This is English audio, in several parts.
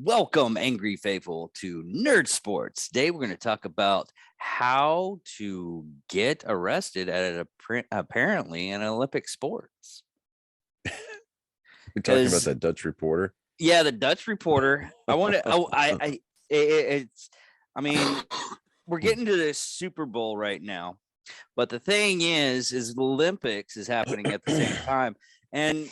Welcome, Angry Faithful, to Nerd Sports. Today, we're going to talk about how to get arrested at apparently an Olympic sports. We're talking about that Dutch reporter. Yeah, the Dutch reporter. I want to. I mean, we're getting to this Super Bowl right now, but the thing is the Olympics is happening at the same time. And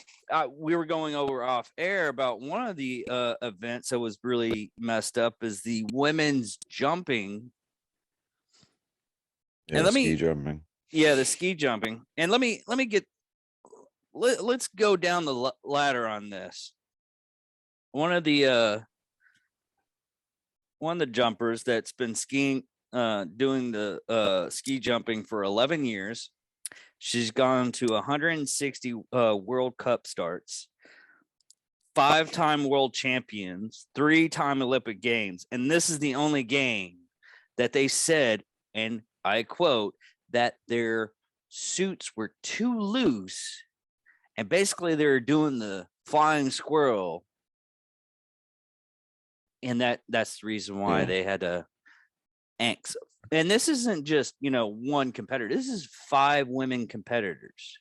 we were going over off air about one of the events that was really messed up is the women's jumping. Yeah, and ski jumping. Yeah, the ski jumping. And let's go down the ladder on this. One of the jumpers that's been skiing, doing the ski jumping for 11 years. She's gone to 160 World Cup starts, 5-time world champions, 3-time Olympic Games. And this is the only game that they said, and I quote, that their suits were too loose. And basically they were doing the flying squirrel. And that's the reason why they had to angst. And this isn't just, one competitor. This is 5 women competitors.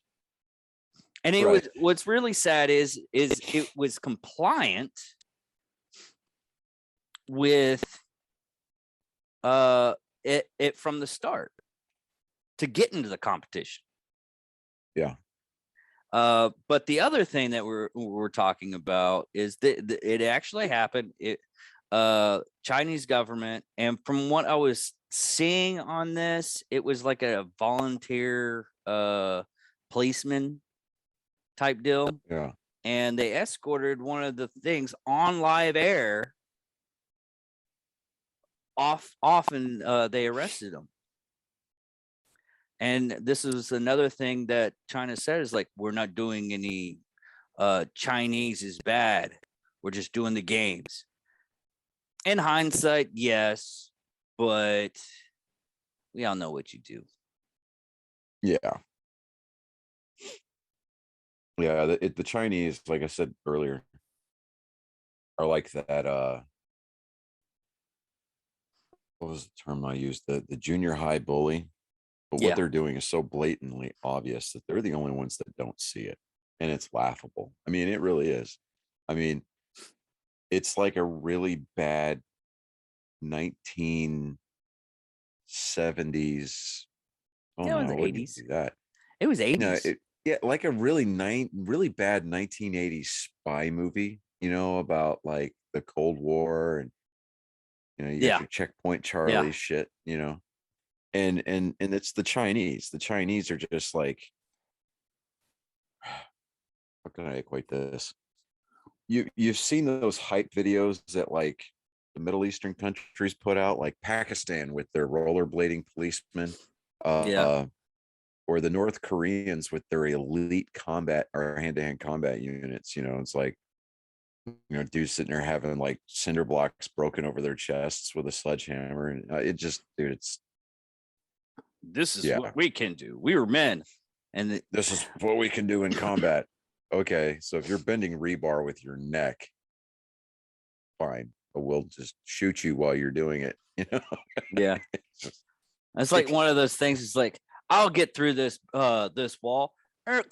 And what's really sad is it was compliant with it from the start to get into the competition. Yeah. But the other thing that we're talking about is that it actually happened. Chinese government, and from what I was seeing on this, it was like a volunteer policeman type deal. Yeah. And they escorted one of the things on live air often they arrested him. And this is another thing that China said is like, we're not doing any Chinese is bad. We're just doing the games. In hindsight, yes, but we all know what you do. Yeah. Yeah, the Chinese, like I said earlier, are like that. What was the term I used? The junior high bully. But what they're doing is so blatantly obvious that they're the only ones that don't see it. And it's laughable. I mean, it really is. I mean, it's like a really bad 1970s. Oh, no, it was 80s. That. It was 80s. No, like a really bad 1980s spy movie, about like the Cold War and you got your Checkpoint Charlie shit, and it's the Chinese. The Chinese are just like, how can I equate this? You've seen those hype videos that like the Middle Eastern countries put out, like Pakistan with their rollerblading policemen, or the North Koreans with their elite combat or hand-to-hand combat units. It's like, dudes sitting there having like cinder blocks broken over their chests with a sledgehammer, and this is what we can do. We were men, and this is what we can do in combat. Okay, so if you're bending rebar with your neck, fine, but we'll just shoot you while you're doing it. Yeah, it's like one of those things. It's like, I'll get through this this wall. I'm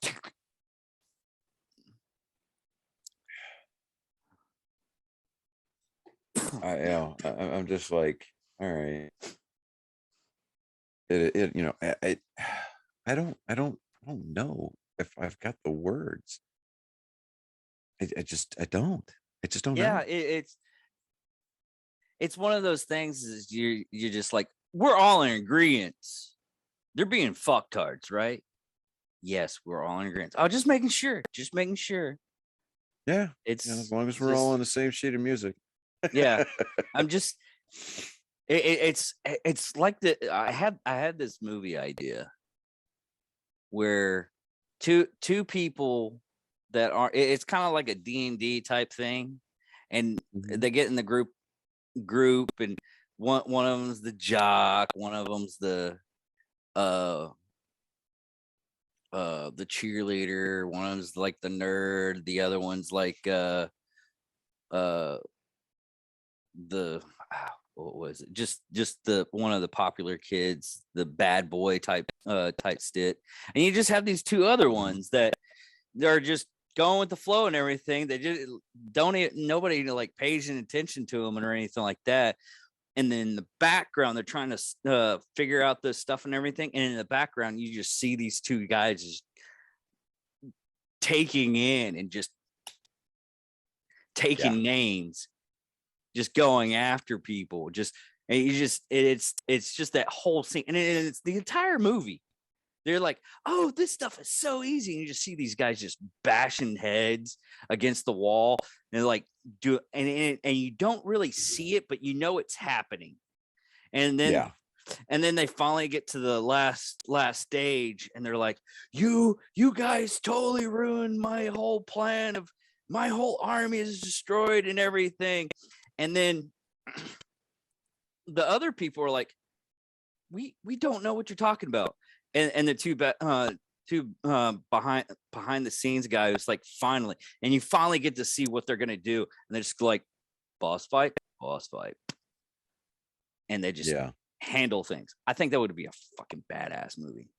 just like, all right. I don't know if I've got the words. I just don't know. Yeah, it's one of those things is you're just like, we're all in agreements. They're being fucktards, right? Yes, we're all in agreement. Oh, just making sure. Yeah, it's as long as we're all on the same sheet of music. Yeah, I'm just. It's like I had this movie idea where two people that are, it's kind of like a D&D type thing, and they get in the group, and one of them's the jock, one of them's the cheerleader, one of them's like the nerd, the other one's like what was it? Just the one of the popular kids, the bad boy type stit, and you just have these two other ones that they're just going with the flow and everything. They just nobody like pays any attention to them or anything like that. And then in the background, they're trying to figure out this stuff and everything. And in the background, you just see these two guys just taking in and just taking names, just going after people. And you just it's just that whole scene, and it's the entire movie. They're like, oh, this stuff is so easy. And you just see these guys just bashing heads against the wall and like and you don't really see it, but you know it's happening. And then they finally get to the last stage, and they're like, you guys totally ruined my whole plan of my whole army is destroyed and everything. And then the other people are like, we don't know what you're talking about. And the two behind the scenes guy was like, finally, and you finally get to see what they're gonna do, and they're just like, boss fight, and they just handle things. I think that would be a fucking badass movie.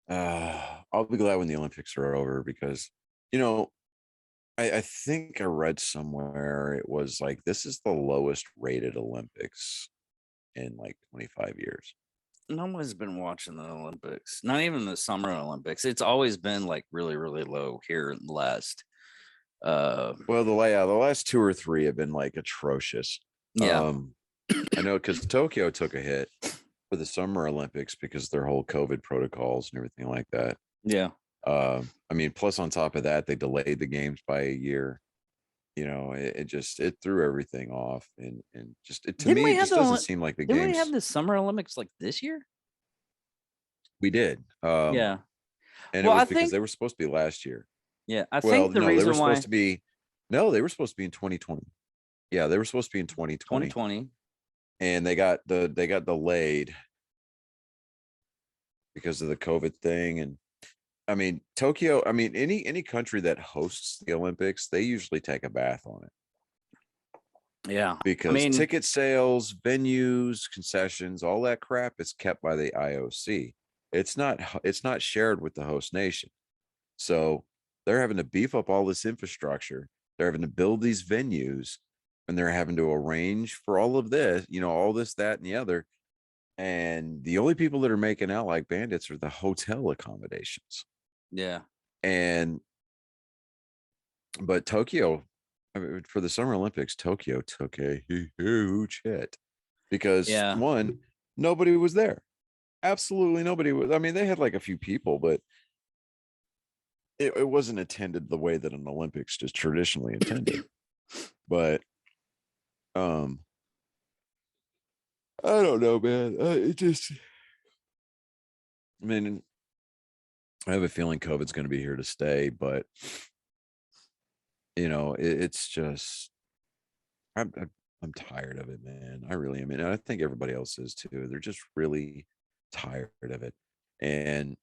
I'll be glad when the Olympics are over, because I think I read somewhere it was like, this is the lowest rated Olympics in like 25 years. No one's been watching the Olympics, not even the Summer Olympics. It's always been like really, really low here in the last. Well, the last 2 or 3 have been like atrocious. I know, because Tokyo took a hit for the Summer Olympics because their whole COVID protocols and everything like that. I mean, plus on top of that, they delayed the games by a year. It threw everything off, and just to me, it just doesn't seem like the games. Didn't we have the Summer Olympics like this year? We did. And it was because they were supposed to be last year. Yeah, I think the reason they were supposed to be. No, they were supposed to be in 2020. Yeah, they were supposed to be in 2020. And they got delayed because of the COVID thing. And I mean, Tokyo, I mean, any country that hosts the Olympics, they usually take a bath on it. Yeah. Because ticket sales, venues, concessions, all that crap is kept by the IOC. It's not shared with the host nation. So they're having to beef up all this infrastructure. They're having to build these venues, and they're having to arrange for all of this, all this, that, and the other. And the only people that are making out like bandits are the hotel accommodations. Yeah. But Tokyo, for the Summer Olympics, Tokyo took a huge hit because one, nobody was there. Absolutely nobody was. I mean, they had like a few people, but it wasn't attended the way that an Olympics just traditionally attended. But I don't know, man. I have a feeling COVID's going to be here to stay, but it's just, I'm tired of it, man. I really am. And I think everybody else is too. They're just really tired of it. And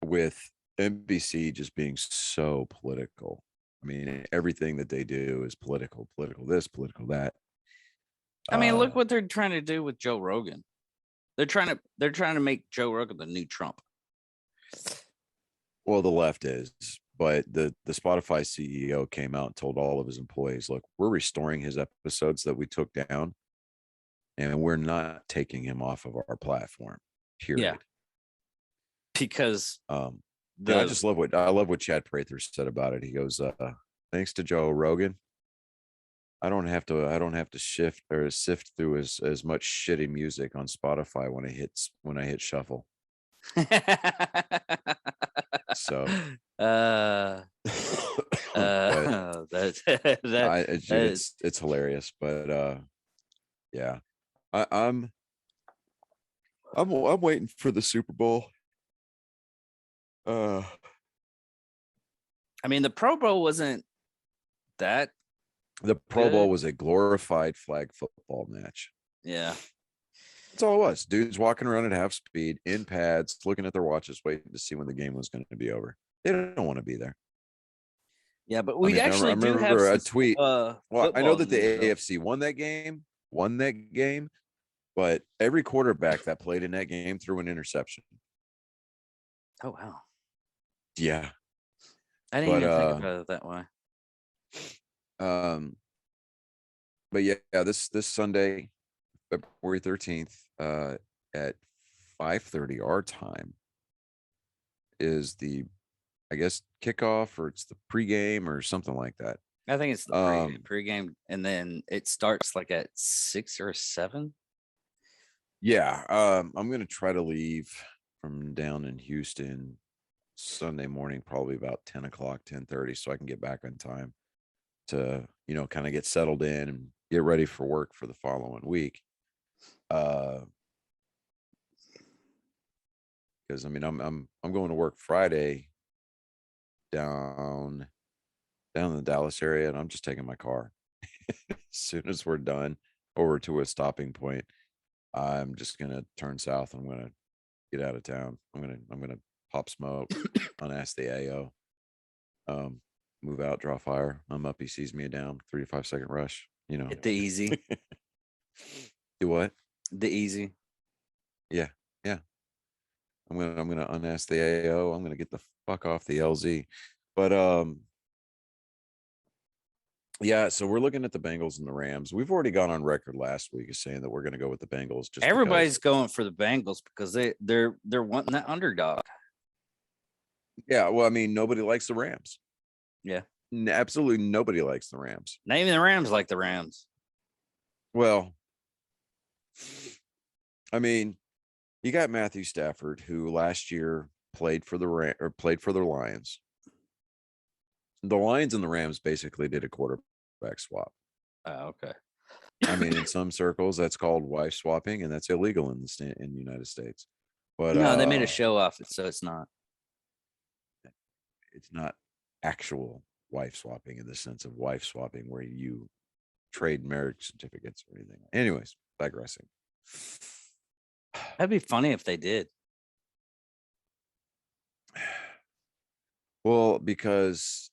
with NBC just being so political, I mean, everything that they do is political this, political that. I mean, look what they're trying to do with Joe Rogan. They're trying to make Joe Rogan the new Trump. Well, the left is, but the Spotify CEO came out and told all of his employees, look, we're restoring his episodes that we took down, and we're not taking him off of our platform, period. Yeah. Because I love what Chad Prather said about it. He goes, thanks to Joe Rogan, I don't have to shift or sift through as much shitty music on Spotify when I hit shuffle. So it's hilarious, but yeah, I'm waiting for the Super Bowl. I mean, the Pro Bowl wasn't that. The Pro Bowl was a glorified flag football match. Yeah. That's all it was. Dudes walking around at half speed in pads, looking at their watches, waiting to see when the game was going to be over. They don't want to be there. Yeah, but I we mean, I actually do have remember a some tweet. Well, I know football that the news, though. AFC won that game, but every quarterback that played in that game threw an interception. Oh wow, Yeah, I didn't but even think about it that way. um, but yeah, this Sunday, February 13th, at 5:30 our time is the, I guess, kickoff, or it's the pregame or something like that. I think it's the pregame, and then it starts like at 6 or 7. Yeah, I'm gonna try to leave from down in Houston Sunday morning, probably about 10 o'clock, 10:30, so I can get back on time to, kind of get settled in and get ready for work for the following week. Because I mean, I'm going to work Friday down in the Dallas area, and I'm just taking my car. As soon as we're done, over to a stopping point, I'm just gonna turn south. I'm gonna get out of town. I'm gonna pop smoke, unask the AO, move out, draw fire. I'm up. He sees me down. 3 to 5 second rush. Hit the easy. Do what? The easy. Yeah, yeah. I'm gonna unask the AO. I'm gonna get the fuck off the LZ. But yeah, so we're looking at the Bengals and the Rams. We've already gone on record last week as saying that we're going to go with the Bengals. Just Everybody's going for the Bengals because they're wanting that underdog. Yeah, well, I mean, nobody likes the Rams. Yeah, absolutely nobody likes the Rams. Not even the Rams like the Rams. Well, I mean, you got Matthew Stafford, who last year played for the Lions. The Lions and the Rams basically did a quarterback swap. Oh, okay. I mean, in some circles, that's called wife swapping, and that's illegal in the United States. But no, they made a show off it, so it's not. It's not actual wife swapping in the sense of wife swapping where you trade marriage certificates or anything. Anyways, digressing. That'd be funny if they did. Well, because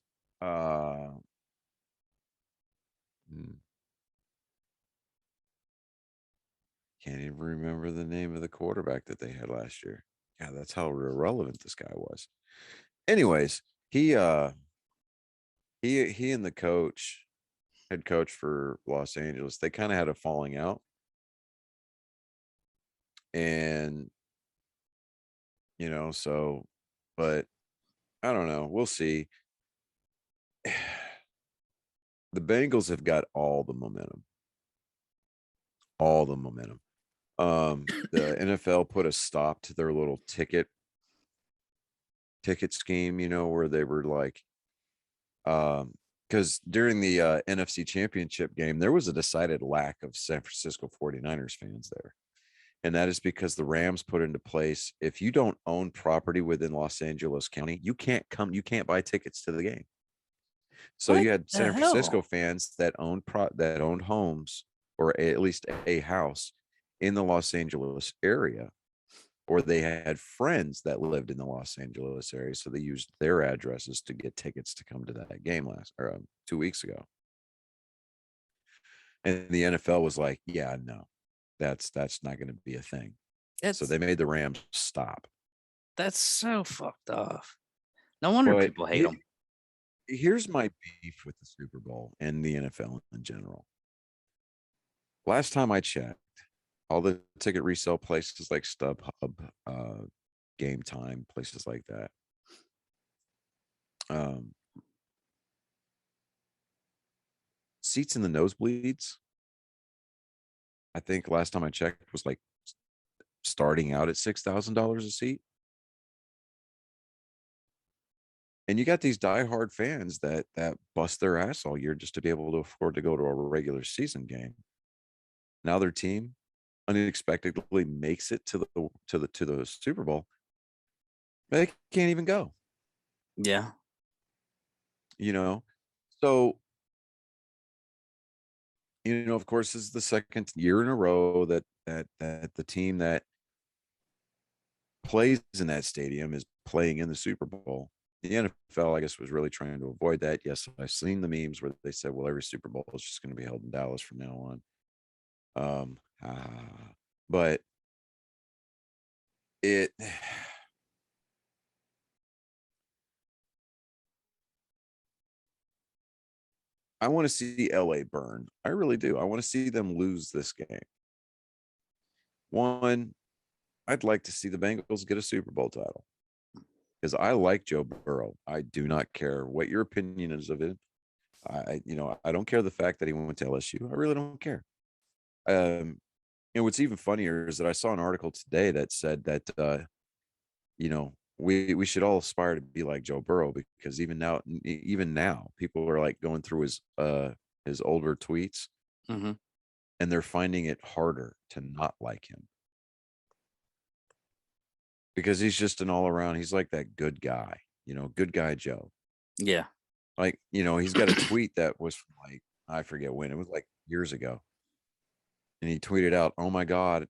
can't even remember the name of the quarterback that they had last year. Yeah, that's how irrelevant this guy was. Anyways, he and the head coach for Los Angeles, they kind of had a falling out. And so, but I don't know. We'll see. The Bengals have got all the momentum. All the momentum. The NFL put a stop to their little ticket scheme, where they were like, because during the NFC Championship game, there was a decided lack of San Francisco 49ers fans there. And that is because the Rams put into place, if you don't own property within Los Angeles County, you can't buy tickets to the game. So you had San Francisco fans that owned homes, or at least a house in the Los Angeles area, or they had friends that lived in the Los Angeles area, so they used their addresses to get tickets to come to that game 2 weeks ago. And the NFL was like, yeah, no, that's not going to be a thing. So they made the Rams stop. That's so fucked off. No wonder people hate them. Here's my beef with the Super Bowl and the NFL in general. Last time I checked, all the ticket resale places like StubHub, Game Time, places like that, seats in the nosebleeds, I think last time I checked, was like starting out at $6,000 a seat. And you got these diehard fans that bust their ass all year just to be able to afford to go to a regular season game. Now their team unexpectedly makes it to the Super Bowl. They can't even go. Yeah. So of course, this is the second year in a row that the team that plays in that stadium is playing in the Super Bowl. the NFL, I guess, was really trying to avoid that. Yes, I've seen the memes where they said, well, every Super Bowl is just going to be held in Dallas from now on. But it I want to see LA burn. I really do. I want to see them lose this game. One, I'd like to see the Bengals get a Super Bowl title because I like Joe Burrow. I do not care what your opinion is of it. I don't care the fact that he went to LSU. I really don't care. What's even funnier is that I saw an article today that said that we should all aspire to be like Joe Burrow, because even now people are like going through his older tweets, mm-hmm. and they're finding it harder to not like him because he's just an all around. He's like that good guy, good guy Joe. Yeah. Like, he's got a tweet that was from like, I forget when, it was like years ago. And he tweeted out, "Oh my God,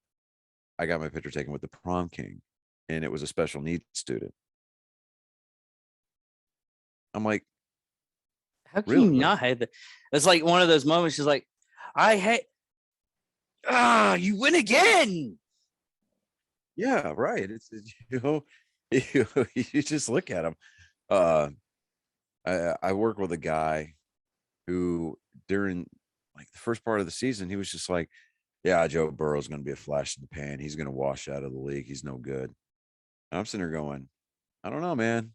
I got my picture taken with the prom king." And it was a special needs student. I'm like, how can really? you not hate that? It's like one of those moments. She's like, I hate. You win again. Yeah, right. It's you just look at him. I work with a guy who during like the first part of the season, he was just like, yeah, Joe Burrow's going to be a flash in the pan. He's going to wash out of the league. He's no good. And I'm sitting there going, I don't know, man.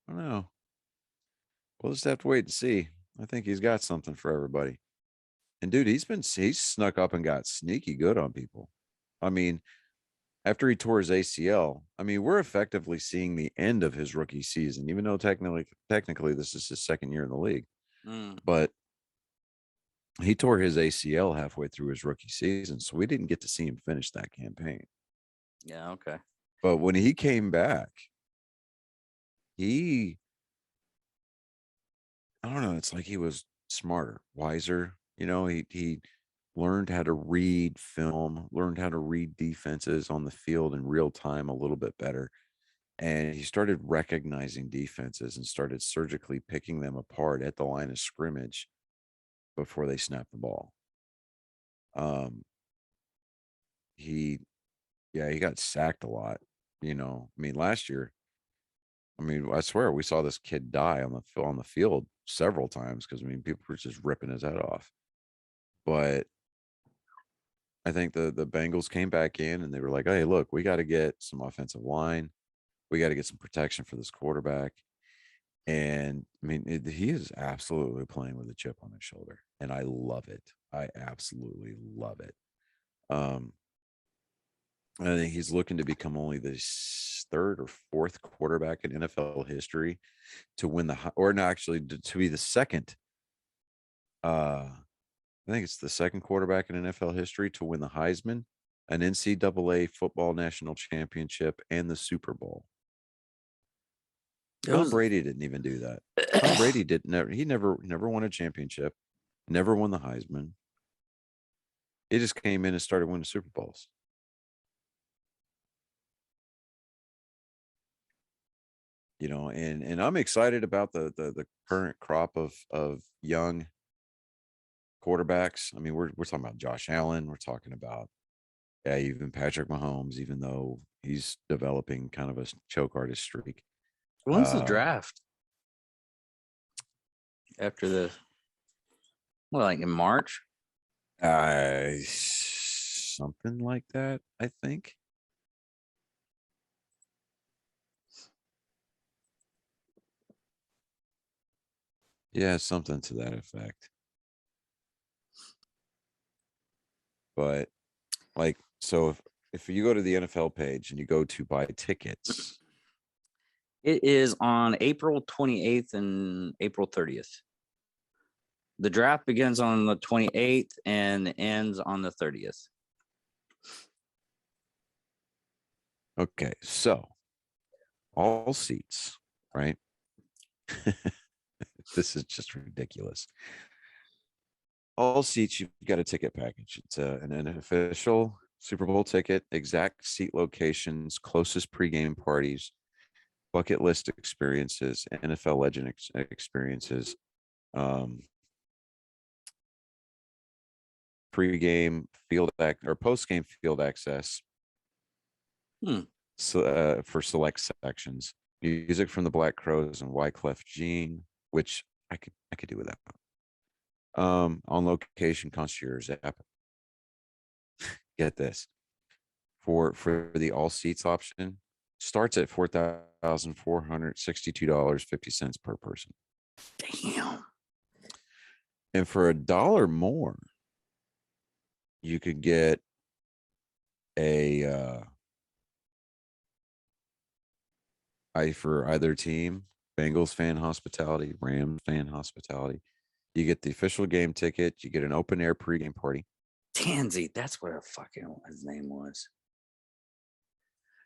I don't know. We'll just have to wait and see. I think he's got something for everybody. And dude, he's snuck up and got sneaky good on people. I mean, after he tore his ACL, I mean, we're effectively seeing the end of his rookie season, even though technically this is his second year in the league. But he tore his ACL halfway through his rookie season, so we didn't get to see him finish that campaign. Yeah, okay. But when he came back, I don't know, it's like he was smarter, wiser. He learned how to read film, learned how to read defenses on the field in real time a little bit better. And he started recognizing defenses and started surgically picking them apart at the line of scrimmage before they snapped the ball. He got sacked a lot. I mean, last year, I swear we saw this kid die on the field several times because people were just ripping his head off. But I think the Bengals came back in and they were like, "Hey, look, we got to get some offensive line. We got to get some protection for this quarterback." And I mean, he is absolutely playing with a chip on his shoulder, and I love it. I absolutely love it. I think he's looking to become only the third or fourth quarterback in NFL history to win to be the second. I think it's the second quarterback in NFL history to win the Heisman, an NCAA football national championship, and the Super Bowl. Tom Brady didn't even do that. Tom Brady he never won a championship, never won the Heisman. He just came in and started winning Super Bowls. And I'm excited about the current crop of young quarterbacks. I mean, we're talking about Josh Allen. We're talking about even Patrick Mahomes, even though he's developing kind of a choke artist streak. When's the draft? After like in March? Something like that, I think. Yeah, something to that effect. But so if you go to the NFL page and you go to buy tickets, it is on April 28th and April 30th. The draft begins on the 28th and ends on the 30th. Okay, so all seats, right? This is just ridiculous. All seats, you've got a ticket package. It's an official Super Bowl ticket, exact seat locations, closest pregame parties, bucket list experiences, NFL legend experiences, pre-game field or post-game field access. So for select sections, music from the Black Crowes and Wyclef Jean, which I could do with that. On location concierge app. Get this. For the all seats option, starts at $4,462.50 per person. Damn. And for $1 more, you could get a for either team, Bengals fan hospitality, Rams fan hospitality. You get the official game ticket. You get an open air pregame party. Tansy, that's what his name was.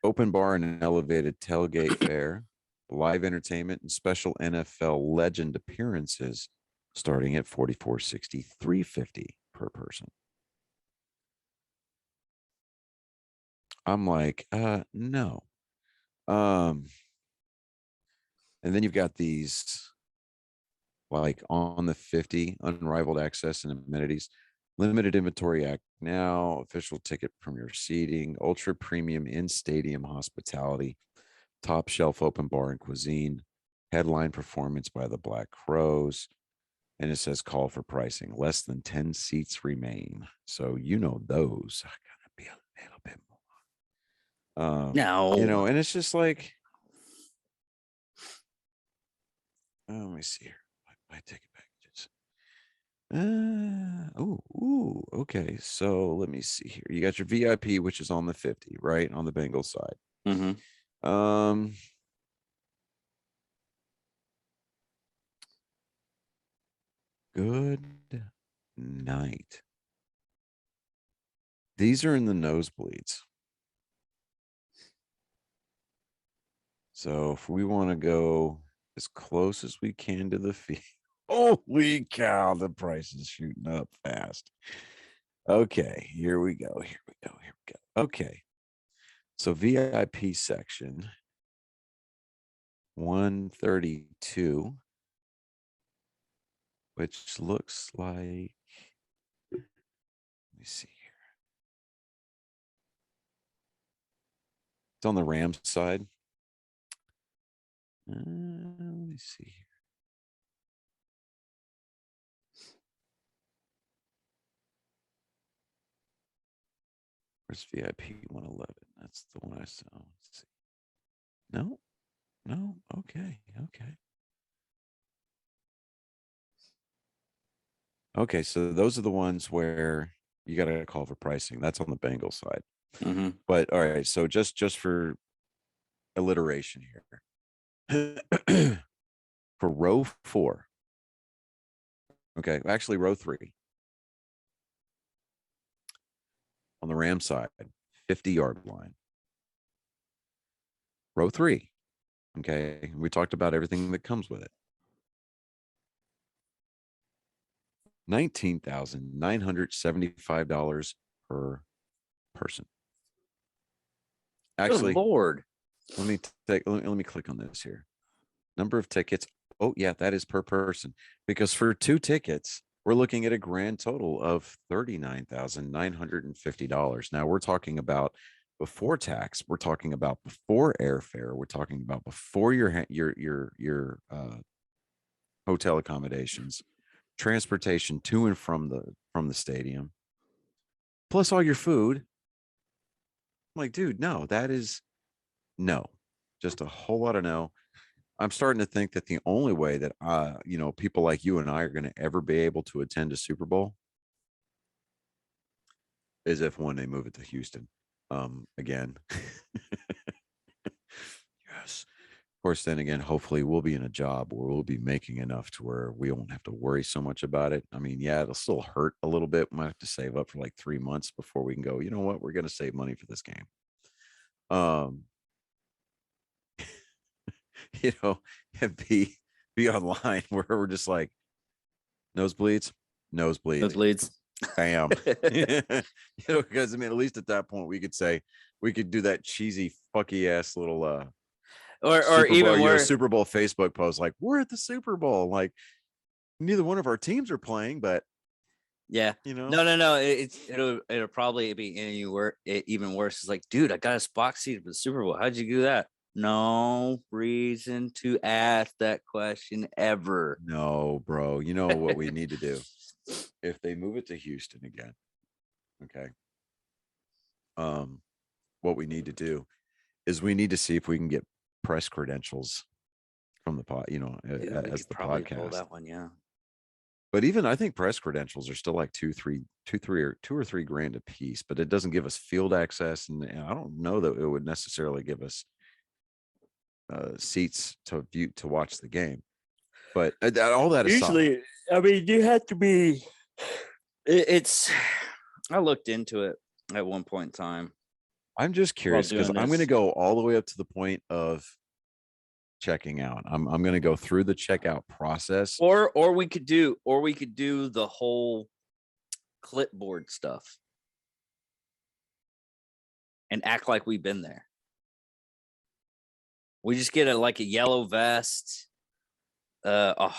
Open bar and an elevated tailgate fare, live entertainment, and special NFL legend appearances starting at $44.63.50 per person. I'm like, no. And then you've got these like on the 50 unrivaled access and amenities, limited inventory act now, official ticket premier seating, ultra premium in stadium hospitality, top shelf open bar and cuisine, headline performance by the Black Crowes. And it says call for pricing. Less than 10 seats remain. So those are gonna be a little bit more. No. And it's just like, let me see here. My ticket packages. Okay. So let me see here. You got your VIP, which is on the 50, right? On the Bengals side. Good night. These are in the nosebleeds. So if we want to go as close as we can to the field, holy cow, the price is shooting up fast. Okay, here we go. Okay. So VIP section 132, which looks like, let me see here. It's on the Rams side. Let me see here. Where's VIP 111? That's the one I saw. Let's see. No. Okay. Okay, so those are the ones where you got to call for pricing. That's on the Bengals side. But all right, so just for alliteration here. For row 4. Okay, actually row 3. On the Ram side, 50-yard line. Row 3. Okay, we talked about everything that comes with it. $19,975 per person. Actually, good Lord. Let me click on this here. Number of tickets. Oh, yeah, that is per person. Because for 2 tickets, we're looking at a grand total of $39,950. Now we're talking about before tax. We're talking about before airfare. We're talking about before your hotel accommodations, transportation to and from the stadium, plus all your food. I'm like, dude, no, that is no, just a whole lot of no. I'm starting to think that the only way that people like you and I are going to ever be able to attend a Super Bowl is if one they move it to Houston again. Yes. Of course, then again, hopefully we'll be in a job where we'll be making enough to where we won't have to worry so much about it. I mean, yeah, it'll still hurt a little bit. We might have to save up for like 3 months before we can go, you know what, we're going to save money for this game. And be online where we're just like nosebleeds. Bam. Because I mean, at least at that point we could say we could do that cheesy fucky ass little or Super Bowl, even worse, Super Bowl Facebook post like, we're at the Super Bowl. Like, neither one of our teams are playing, but yeah. No. It'll probably be even worse. It's like, dude, I got a box seat for the Super Bowl. How'd you do that? No reason to ask that question ever. No, bro. You know what we need to do? If they move it to Houston again, okay. What we need to do is we need to see if we can get press credentials from the pod, Dude, as the pull podcast. that one, yeah. But even I think press credentials are still like two or three grand a piece, but it doesn't give us field access, and I don't know that it would necessarily give us seats to watch the game. But all that aside, Usually, I mean, you have to be. It's. I looked into it at one point in time. I'm just curious because I'm going to go all the way up to the point of checking out. I'm going to go through the checkout process, or we could do the whole clipboard stuff and act like we've been there. We just get a yellow vest, a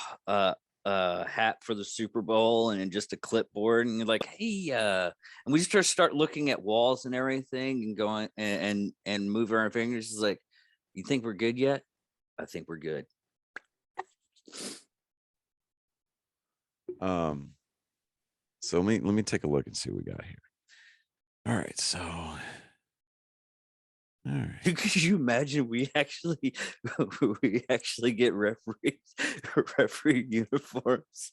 hat for the Super Bowl, and just a clipboard, and you're like, hey, and we just start looking at walls and everything, and going and moving our fingers. It's like, you think we're good yet? I think we're good. So let me take a look and see what we got here. All right, so all right. Could you imagine we actually get referee uniforms?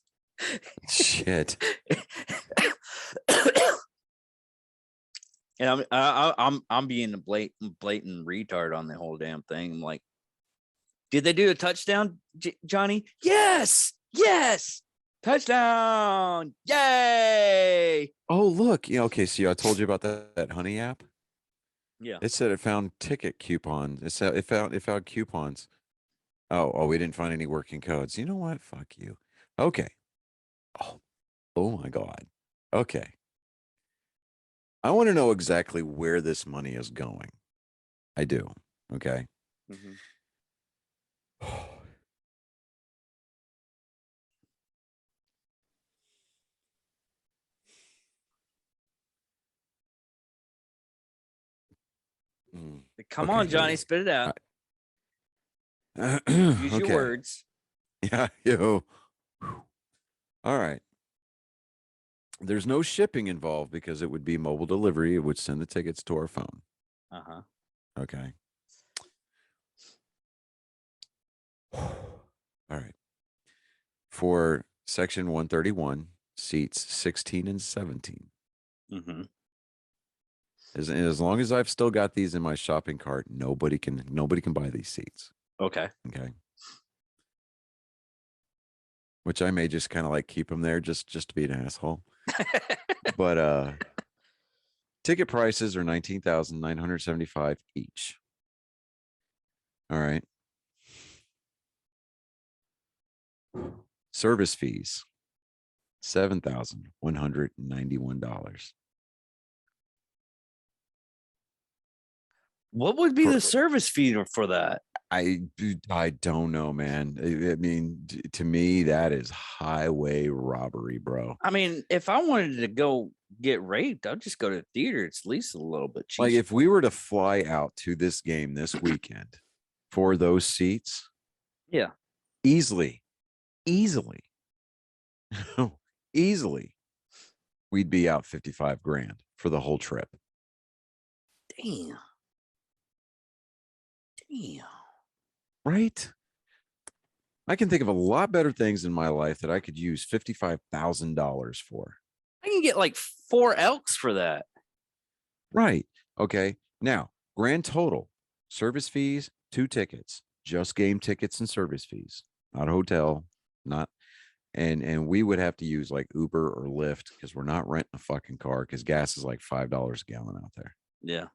Shit. And I'm being a blatant retard on the whole damn thing. I'm like, did they do a touchdown, Johnny? Yes. Touchdown. Yay. Oh, look. Yeah, okay. So I told you about that Honey app. Yeah. It said it found ticket coupons. It said it found coupons. Oh, we didn't find any working codes. You know what? Fuck you. Okay. Oh my God. Okay. I want to know exactly where this money is going. I do. Okay. Mm-hmm. Come on, Johnny, spit it out. Use your words. Yeah, yo. All right. There's no shipping involved because it would be mobile delivery. It would send the tickets to our phone. Uh-huh. Okay. All right. For section 131, seats 16 and 17. Mm-hmm. As long as I've still got these in my shopping cart, nobody can buy these seats. Okay. Which I may just kind of like keep them there just to be an asshole. But ticket prices are $19,975 each. All right. Service fees, $7,191. What would be the service fee for that? I don't know, man. I mean, to me, that is highway robbery, bro. I mean, if I wanted to go get raped, I'd just go to the theater. It's at least a little bit cheaper. Like if we were to fly out to this game this weekend for those seats, yeah, easily, we'd be out 55 grand for the whole trip. Damn. Right? I can think of a lot better things in my life that I could use $55,000 for. I can get like 4 elks for that. Right. Okay. Now, grand total, service fees, 2 tickets, just game tickets and service fees, not a hotel, not, and we would have to use like Uber or Lyft because we're not renting a fucking car because gas is like $5 a gallon out there. Yeah.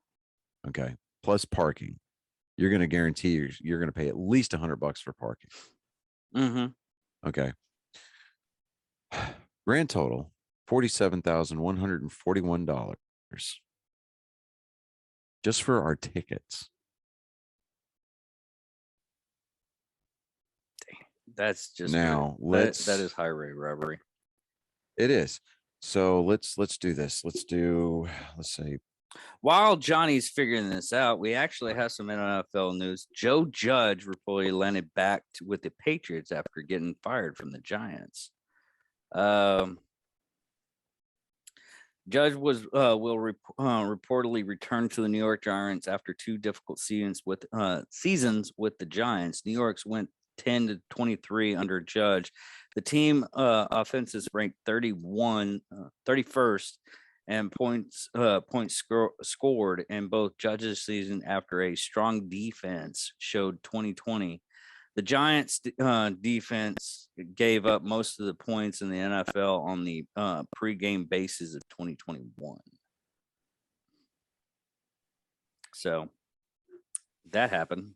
Okay. Plus parking. You're going to guarantee you're going to pay at least $100 for parking. Mm-hmm. Okay. Grand total, $47,141 just for our tickets. That's just now. that is highway robbery. It is. So let's do this. Let's say While Johnny's figuring this out, we actually have some NFL news. Joe Judge reportedly landed back with the Patriots after getting fired from the Giants. Judge will reportedly return to the New York Giants after 2 difficult seasons with the Giants. New York's went 10-23 under Judge. The team offenses ranked 31st and points scored in both Judge's season after a strong defense showed 2020. The Giants defense gave up most of the points in the NFL on the pregame basis of 2021. So that happened.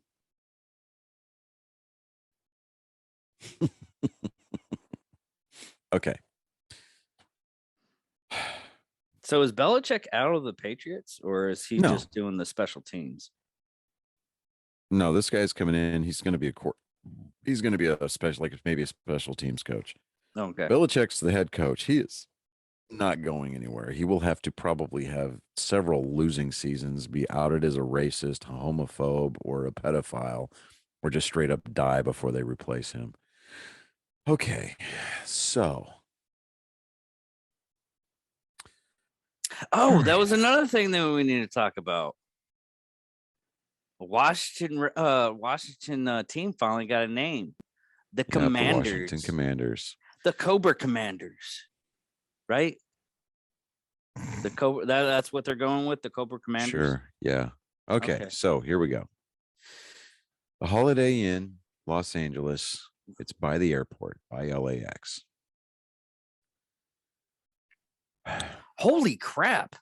Okay. So is Belichick out of the Patriots, or is he just doing the special teams? No, this guy's coming in. He's going to be a special, like maybe a special teams coach. Okay. Belichick's the head coach. He is not going anywhere. He will have to probably have several losing seasons, be outed as a racist, a homophobe, or a pedophile, or just straight up die before they replace him. Okay, so. Oh, that was another thing that we need to talk about. Washington team finally got a name. The Commanders. The Washington Commanders. The Cobra Commanders. Right? The Cobra, that's what they're going with, the Cobra Commanders. Sure. Yeah. Okay. So here we go. The Holiday Inn, Los Angeles. It's by the airport, by LAX. Holy crap.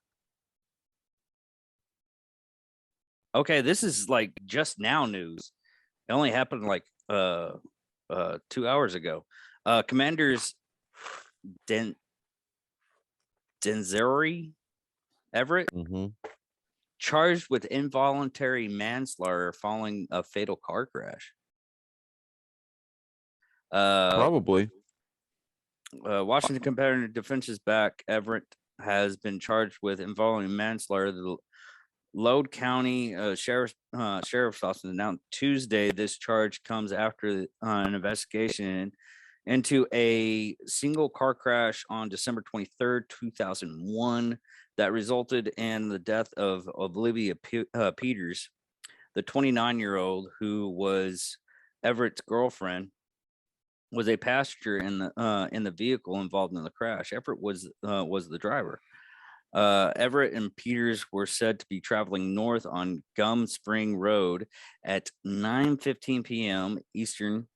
Okay, this is like just now news. It only happened like 2 hours ago. Commanders Denzeri Everett charged with involuntary manslaughter following a fatal car crash. Probably. Washington Commander defense's back Everett has been charged with involuntary manslaughter. The Loud County Sheriff's Office announced Tuesday this charge comes after an investigation into a single car crash on December 23rd, 2001 that resulted in the death of Olivia Peters, the 29-year-old who was Everett's girlfriend, was a passenger in the vehicle involved in the crash. Everett was the driver. Everett and Peters were said to be traveling north on Gum Spring Road at 9:15 p.m. Eastern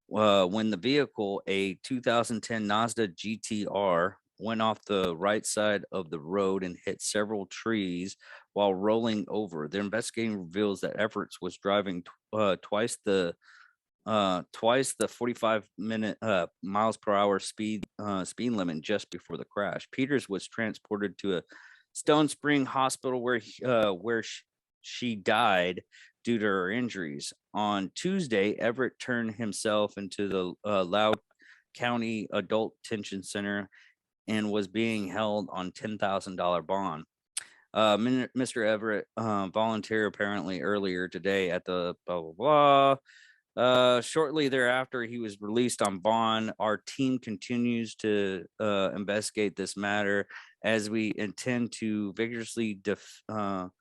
when the vehicle, a 2010 Mazda GTR, went off the right side of the road and hit several trees while rolling over. The investigation reveals that Everett was driving twice the 45 miles per hour speed limit just before the crash. Peters was transported to a Stone Spring hospital where she died due to her injuries. On Tuesday, Everett turned himself into the Loudoun County Adult Detention Center and was being held on $10,000 bond. Mr. Everett volunteered apparently earlier today at the blah blah blah. Shortly thereafter, he was released on bond. Our team continues to investigate this matter as we intend to vigorously defend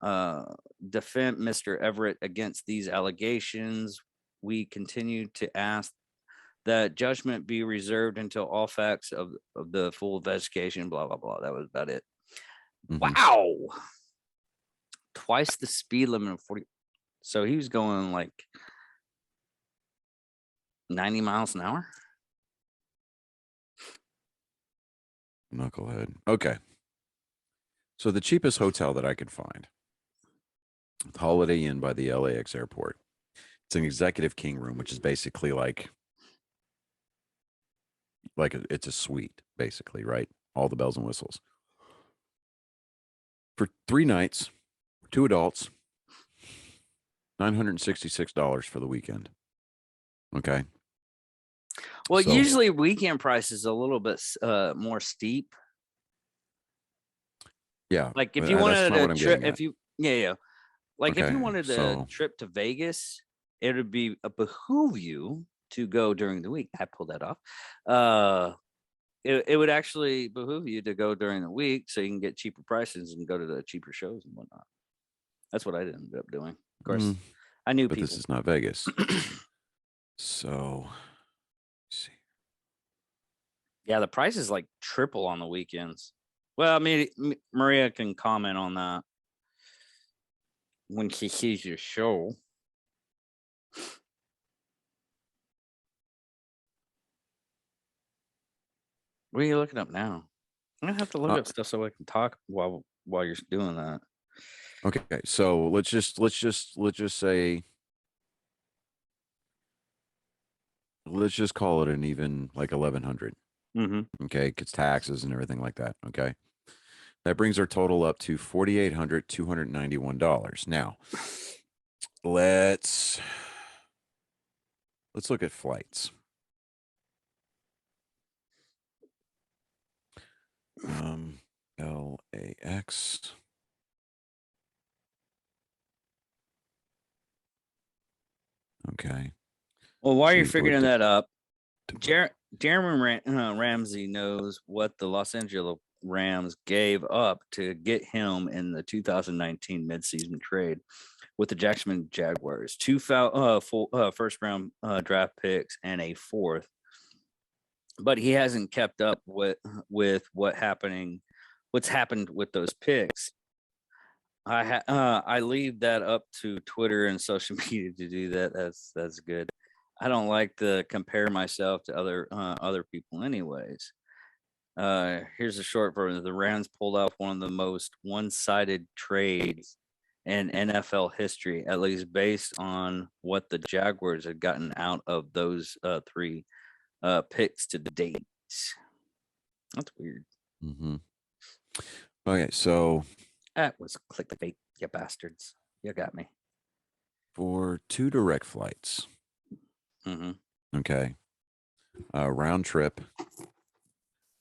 Mr. Everett against these allegations. We continue to ask that judgment be reserved until all facts of the full investigation, blah, blah, blah. That was about it. Wow. Twice the speed limit of 40. So he was going like 90 miles an hour. Knucklehead. Okay. So the cheapest hotel that I could find, Holiday Inn by the LAX airport. It's an executive king room, which is basically like it's a suite, basically, right? All the bells and whistles. For 3 nights, 2 adults, $966 for the weekend. Okay. Well, So, usually weekend price is a little bit more steep. yeah, Like if but you that's wanted not a what I'm trip, getting if at. you yeah. Like if you Okay, wanted a so trip to Vegas, it would be a behoove you to go during the week. I pulled that off. It would actually behoove you to go during the week so you can get cheaper prices and go to the cheaper shows and whatnot. That's what I ended up doing. Of course, I knew but this people. is not Vegas. So, let's see. Yeah, the price is like triple on the weekends. Well, I mean, Maria can comment on that when she sees your show. What are you looking up now? I'm gonna have to look Uh, up stuff so I can talk while you're doing that. okay, so let's just say let's just call it an even like 1100. Mm-hmm. Okay, because taxes and everything like that. Okay, that brings our total up to $4,800, $291. Now, let's look at flights. LAX. Okay. Well, while you're Cheaper. figuring that up, Jeremy Ramsey knows what the Los Angeles Rams gave up to get him in the 2019 midseason trade with the Jacksonville Jaguars. Two first round draft picks and a fourth. But he hasn't kept up with what's happened with those picks. I leave that up to Twitter and social media to do that. That's good. I don't like to compare myself to other people, anyways. Here's a short version. The Rams pulled off one of the most one-sided trades in NFL history, at least based on what the Jaguars had gotten out of those three picks to date. That's weird. Mm-hmm. Okay, so That was clickbait, you bastards. You got me. for 2 direct flights, Mm-hmm. okay, round trip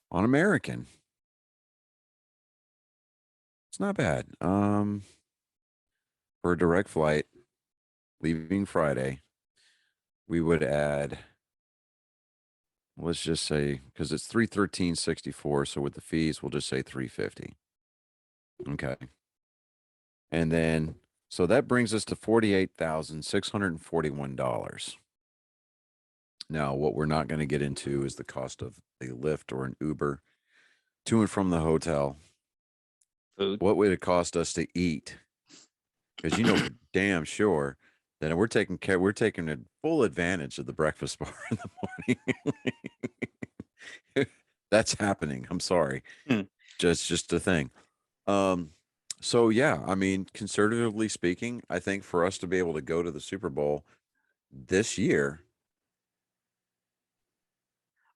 on American. It's not bad. For a direct flight leaving Friday, we would add, let's just say, because it's 313.64, so with the fees, we'll just say 350. Okay. And then so that brings us to $48,641. Now, what we're not going to get into is the cost of a Lyft or an Uber to and from the hotel. Food. What would it cost us to eat? Because you know for damn sure that we're taking a full advantage of the breakfast bar in the morning. That's happening. I'm sorry. Hmm. Just a thing. So yeah, I mean, conservatively speaking, I think for us to be able to go to the Super Bowl this year.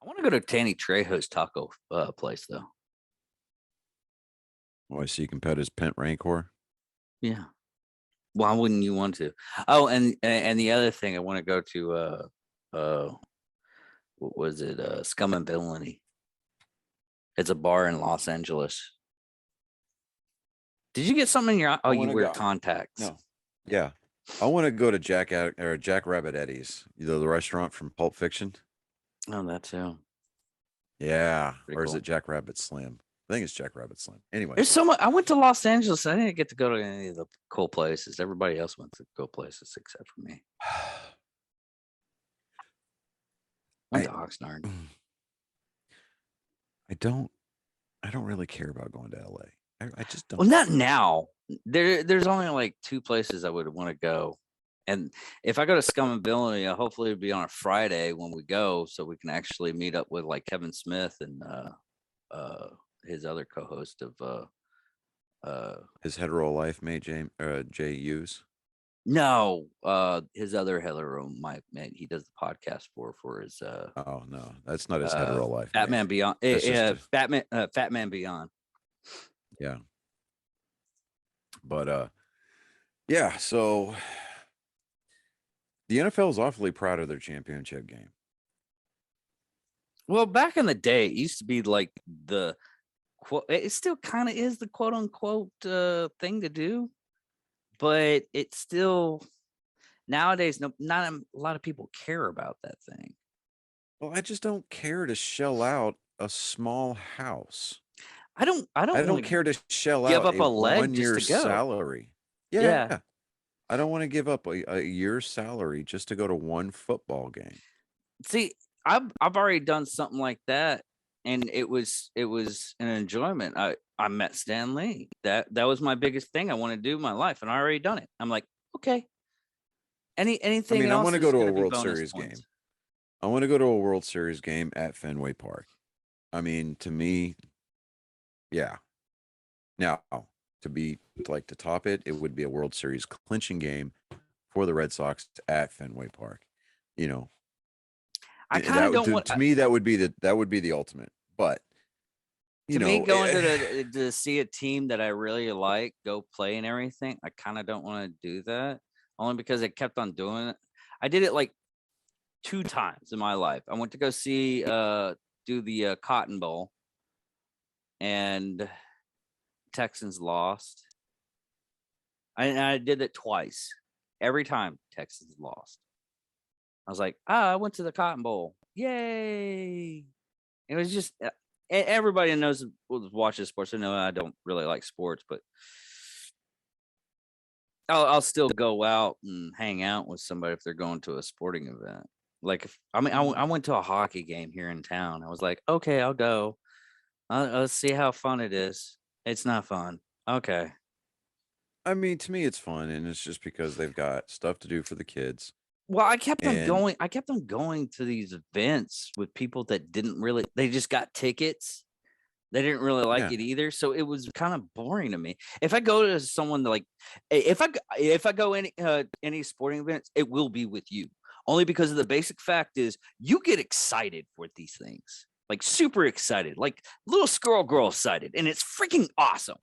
I want to go to Danny Trejo's taco place though. Oh, I see you can pet his pet Rancor. Yeah. Why wouldn't you want to? Oh, and the other thing I want to go to what was it? Scum and Villainy. It's a bar in Los Angeles. Did you get something in your eye? Oh, you wear contacts. No. Yeah. I want to go to Jack Rabbit Eddie's, the restaurant from Pulp Fiction. Oh, that too. Yeah. Pretty Or is cool. it Jack Rabbit Slim? I think it's Jack Rabbit Slim. Anyway. There's so much. I went to Los Angeles. I didn't get to go to any of the cool places. Everybody else went to cool places except for me. Went to Oxnard. I don't really care about going to LA. I just don't. Well, not now. There's only like 2 places I would want to go. And if I go to Scum and Villainy, hopefully it'll be on a Friday when we go, so we can actually meet up with like Kevin Smith and his other co-host of his hetero life mate, Jay Hughes. No, his other hetero mate. He does the podcast for his oh no, that's not his hetero life. Batman Beyond. Fat Man Beyond. Yeah. But yeah, so the NFL is awfully proud of their championship game. Well, back in the day, it used to be like the quote. It still kind of is the quote unquote thing to do, but it's still nowadays. No, not a lot of people care about that thing. Well, I just don't care to shell out a small house. I don't. I I don't don't want to care to shell give out up a a leg just 1 year to go. salary. Yeah. Yeah. I don't want to give up a year's salary just to go to one football game. See, I've already done something like that, and it was an enjoyment. I met Stan Lee. That was my biggest thing I want to do in my life, and I already done it. I'm like, okay. I Anything mean, I want else to go is to going a to be World bonus Series points. game. I want to go to a World Series game at Fenway Park. I mean, to me, yeah. Now, to top it, it would be a World Series clinching game for the Red Sox at Fenway Park. You know, I and kind that of would don't want. to me that would be the ultimate. But To you me, know, going to see a team that I really like go play and everything, I kind of don't want to do that. Only because I kept on doing it. I did it like 2 times in my life. I went to go see do the Cotton Bowl, and Texans lost. I did it twice. Every time Texans lost, I was like, I went to the Cotton Bowl. Yay! It was just everybody knows watches sports. I know I don't really like sports, but I'll still go out and hang out with somebody if they're going to a sporting event. Like if I went to a hockey game here in town. I was like, okay, I'll go. Let's see how fun it is. It's not fun. Okay. I mean, to me, it's fun, and it's just because they've got stuff to do for the kids. Well, And I kept on going to these events with people that didn't really they just got tickets. They didn't really like yeah, it either, so it was kind of boring to me. If I go to someone like if I go any sporting events, it will be with you. Only because of the basic fact is you get excited for these things. Like super excited, like little squirrel girl excited, and it's freaking awesome.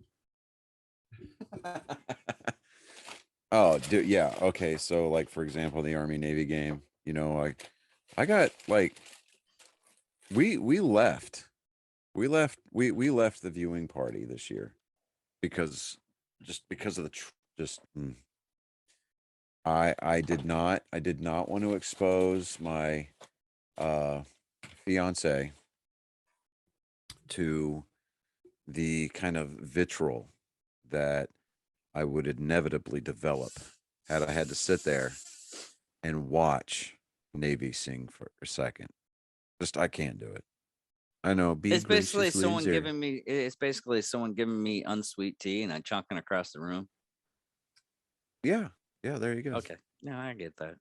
oh, dude, yeah, okay. So, like for example, the Army Navy game. I got like we left, we left the viewing party this year because just because of the just. I did not want to expose my uh fiance to the kind of vitriol that I would inevitably develop had I had to sit there and watch Navy sing for a second. Just I can't do it. I know. Be It's basically gracious, someone loser. giving me. It's basically someone giving me unsweet tea, and I'm chunking across the room. Yeah, yeah. There you go. Okay, no, I get that.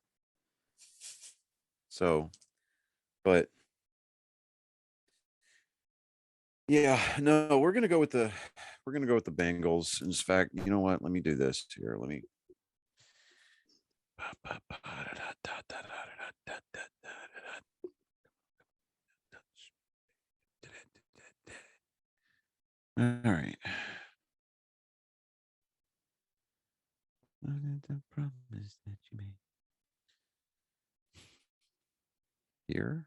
So, but yeah, no, we're gonna go with the Bengals. In fact, you know what? Let me do this here. Let me. All right. The promise that you made here.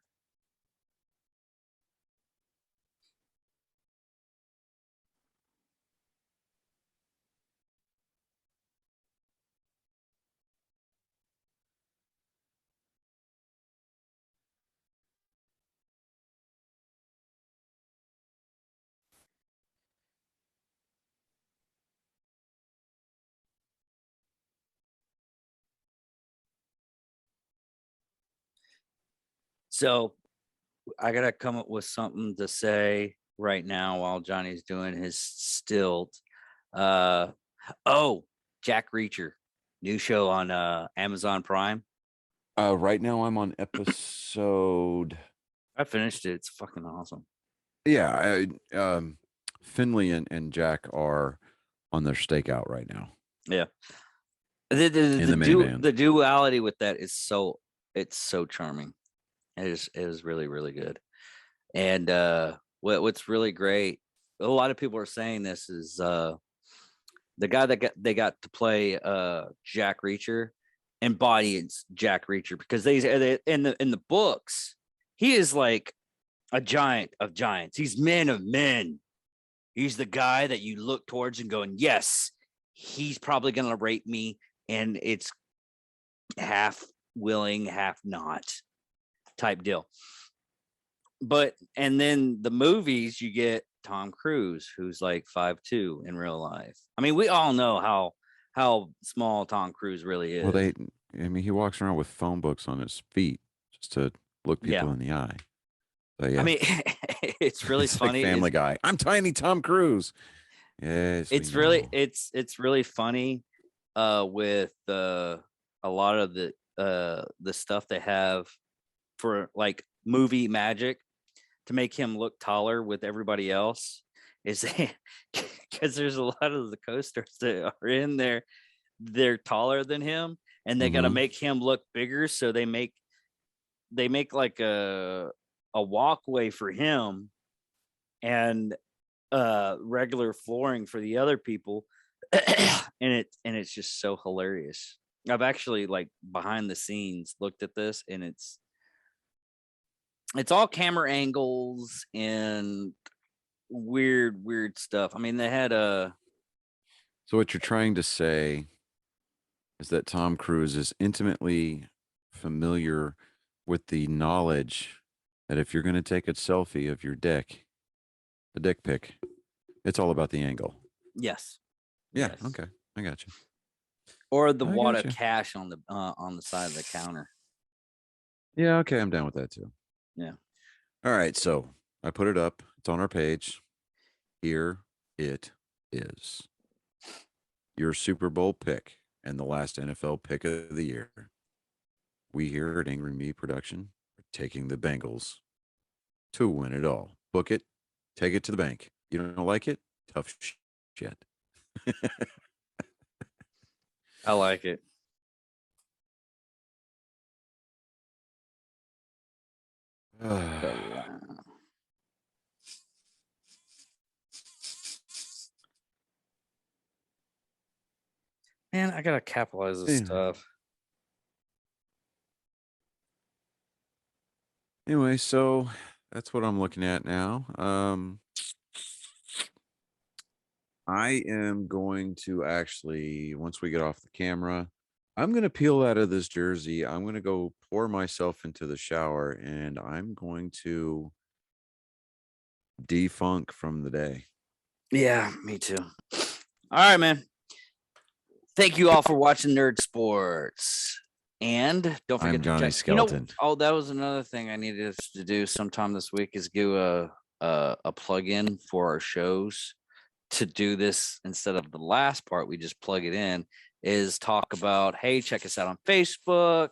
So I gotta come up with something to say right now while Johnny's doing his stilt. Uh oh, Jack Reacher, new show on Amazon Prime. Right now I'm on episode. I finished it. It's fucking awesome. Yeah, Finley and Jack are on their stakeout right now Yeah. The the in the, the du- minivan. the duality with that is it's so charming. It is really, really good. And what's really great, a lot of people are saying this is the guy that they got to play Jack Reacher embodies Jack Reacher because they in the books he is like a giant of giants. He's men of men. He's the guy that you look towards and going, yes, he's probably going to rape me. And it's half willing, half not type deal. But, and then the movies, you get Tom Cruise, who's like 5'2" in real life. I mean, we all know how small Tom Cruise really is. Well, he walks around with phone books on his feet just to look people in the eye. So, yeah. I mean, it's really funny. Like Family Guy. I'm tiny Tom Cruise. Yes, it's really funny with a lot of the stuff they have for like movie magic to make him look taller with everybody else, is because there's a lot of the co-stars that are in there, they're taller than him, and they got to make him look bigger, so they make like a walkway for him and regular flooring for the other people. and it's just so hilarious. I've actually, like, behind the scenes looked at this, and it's all camera angles and weird stuff. I mean, they had a. So what you're trying to say is that Tom Cruise is intimately familiar with the knowledge that if you're going to take a selfie of your dick, the dick pic, it's all about the angle. Yes. Yeah. Yes. Okay. I got you. Or the wad of cash on the side of the counter. Yeah. Okay. I'm down with that too. Yeah. All right. So I put it up. It's on our page. Here it is. Your Super Bowl pick and the last NFL pick of the year. We here at Angry Me Production are taking the Bengals to win it all. Book it. Take it to the bank. You don't like it? Tough shit. I like it. Man, I gotta capitalize this stuff. Anyway, so that's what I'm looking at now. I am going to actually, once we get off the camera, I'm going to peel out of this jersey. I'm going to go pour myself into the shower, and I'm going to defunk from the day. Yeah, me too. All right, man. Thank you all for watching Nerd Sports. And don't forget I'm Johnny to check. Skeleton. That was another thing I needed us to do sometime this week, is do a plug-in for our shows. To do this instead of the last part, we just plug it in, is talk about, hey, check us out on Facebook,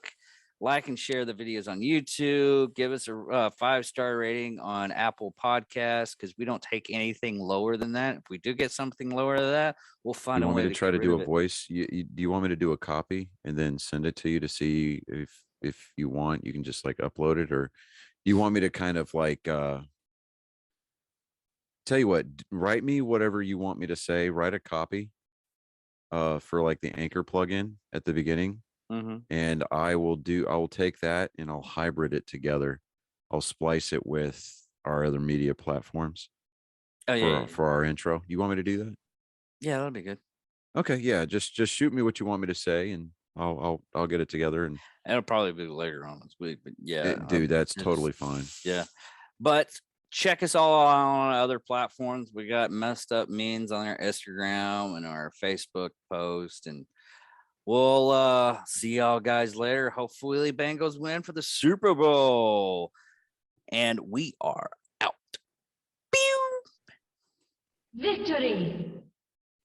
like and share the videos on YouTube, give us a 5-star rating on Apple Podcasts, because we don't take anything lower than that. If we do get something lower than that, we'll find a way to try to do a voice. Do you want me to do a copy and then send it to you to see if you want? You can just like upload it, or do you want me to kind of like tell you what, write me whatever you want me to say, write a copy for like the Anchor plugin at the beginning. And I will take that and I'll hybrid it together. I'll splice it with our other media platforms for our intro. You want me to do that? Yeah, that'll be good. Okay, yeah, just shoot me what you want me to say, and I'll get it together, and it'll probably be later on this week. But yeah, dude, that's totally fine. Yeah, but check us all out on other platforms. We got Messed Up Means on our Instagram and our Facebook post, and we'll see y'all guys later. Hopefully Bengals win for the Super Bowl, and we are out. Pew! Victory!